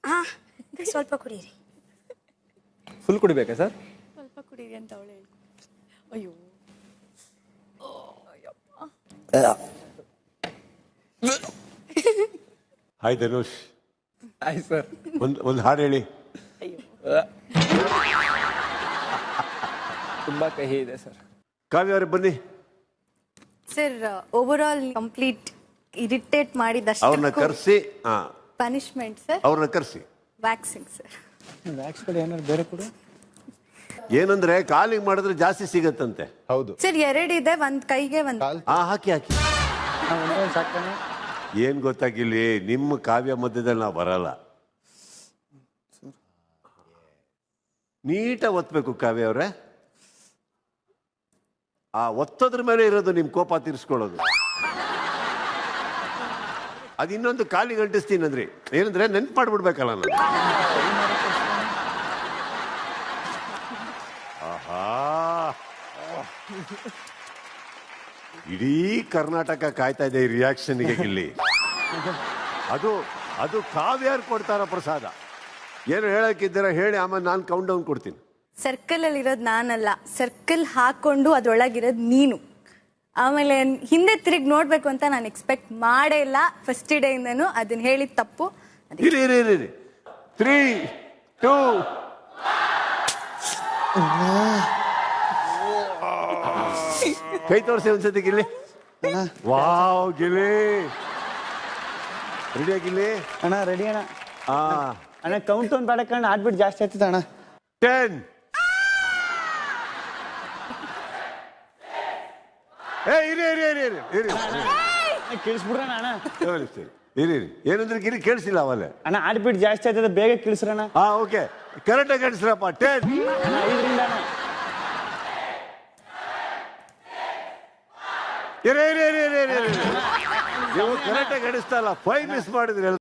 ಹಾ ಸ್ವಲ್ಪ ಕುಡೀರಿ. ಫುಲ್ ಕುಡಿಬೇಕಾ ಸರ್? ಸ್ವಲ್ಪ ಕುಡೀರಿ ಅಂತ ಅವಳು ಹೇಳಿ. ಅಯ್ಯೋ ಹಾಯ್ ಧನುಷ್, ಆಯ್ತು ಸರ್. ಒಂದು ಹಾಡು ಹೇಳಿ. ತುಂಬಾ ಕಹಿ ಇದೆ ಸರ್. ಕಾವ್ಯ ಅವರೇ ಬನ್ನಿ. Sir over all complete irritate ಅವ್ರನ್ನ ಮಾಡಿದಷ್ಟು ಕರೆಸಿ. ಪನಿಷ್ಮೆಂಟ್ ಸರ್ ಅವ್ರನ್ನ ಕರೆಸಿ. Waxing sir. ವ್ಯಾಕ್ಸ್ ಕಡೆ ಏನಾದ್ರು ಬೇರೆ ಕೊಡು. ಏನಂದ್ರೆ ಕಾಲಿಗೆ ಮಾಡಿದ್ರೆ ಜಾಸ್ತಿ ಸಿಗತ್ತಂತೆ. ಹೌದು ಸರ್ ಎರಡಿದೆ, ಒಂದ್ ಕೈಗೆ ಒಂದ್. ಹಾಕಿ ಹಾಕಿ. ಸಾಕಾನೆ. ಏನ್ ಗೊತ್ತಾಗಿಲ್ಲಿ, ನಿಮ್ಮ ಕಾವ್ಯ ಮಧ್ಯದಲ್ಲಿ ನಾವು ಬರಲ್ಲ. ನೀಟಾಗಿ ಒತ್ತಬೇಕು ಕಾವ್ಯ ಅವ್ರೆ. ಆ ಒತ್ತೋದ್ರ ಮೇಲೆ ಇರೋದು ನಿಮ್ ಕೋಪ ತೀರಿಸ್ಕೊಳ್ಳೋದು. ಅದು ಇನ್ನೊಂದು ಕಾಲಿಗೆ ಅಂಟಿಸ್ತೀನಿ ಅಂದ್ರಿ, ಏನಂದ್ರೆ ನೆನ್ಪು ಮಾಡ್ಬಿಡ್ಬೇಕಲ್ಲ ನಾನು. ಆಹಾ, ಇಡೀ ಕರ್ನಾಟಕ ಕಾಯ್ತಾ ಇದೆ ಈ ರಿಯಾಕ್ಷನ್ಗೆ ಇಲ್ಲಿ. ಅದು ಕಾವ್ಯಾರು ಕೊಡ್ತಾರ ಪ್ರಸಾದ. ಏನು ಹೇಳಕ್ಕಿದ್ದೀರ ಹೇಳಿ, ಆಮೇಲೆ ನಾನು ಕೌಂಟ್ ಡೌನ್ ಕೊಡ್ತೀನಿ. ಸರ್ಕಲ್ ಅಲ್ಲಿ ಇರೋದು ನಾನಲ್ಲ, ಸರ್ಕಲ್ ಹಾಕೊಂಡು ಅದ್ರೊಳಗಿರೋದು ನೀನು. ಆಮೇಲೆ ಹಿಂದೆ ತಿರುಗಿ ನೋಡ್ಬೇಕು ಅಂತ ನಾನು ಎಕ್ಸ್ಪೆಕ್ಟ್ ಮಾಡೇ ಇಲ್ಲ ಫಸ್ಟ್ ಡೇ ಇಂದನು. ಅದನ್ನ ಹೇಳಿದ ತಪ್ಪು. ಇರಿ 3, 2 ಕೈ ತೋರಿಸಿ ಒಂದ್ಸತಿ ಗಿಲ್ಲಿ. ವಾವ್ ಗಿಲ್ಲಿ, ರೆಡಿ ಆಗಿಲ್ಲಿ ಅಣ್ಣ. ರೆಡಿ ಅಣ್ಣ. ಆ ಅಣ್ಣ ಕೌಂಟ್ ಒಂದು ಬೇಡ ಕಣ್ಣ, ಆಡ್ಬಿಟ್ಟು ಜಾಸ್ತಿ ಆಗ್ತದೆ ಅಣ್ಣ. 10. ಇರಿ ಕೇಳಿಸ್ಬಿಡ್ರಣ ಅಣ್ಣ. ಇರಿ ಏನಂದ್ರೆ ಗಿರಿ ಕೇಳಿಸಿಲ್ಲ ಅವಲ್ಲೇ. ಅಣ್ಣ ಆಡ್ಬಿಟ್ಟು ಜಾಸ್ತಿ ಆಗ್ತದೆ, ಬೇಗ ಕೇಳಿಸ್ರಣ್ಣ. ಓಕೆ ಕರೆಕ್ಟಾಗಿ ಕೇಳಿಸ್ರಪ್ಪ. 10. ಅಣ್ಣ 5ರಿಂದ ಅಣ್ಣ. ಇರಿ ನೀವು ಕರೆಕ್ಟಾಗಿ ಗಡಿಸ್ತಾ ಇಲ್ಲ, 5 ಮಿಸ್ ಮಾಡಿದ್ರಿ.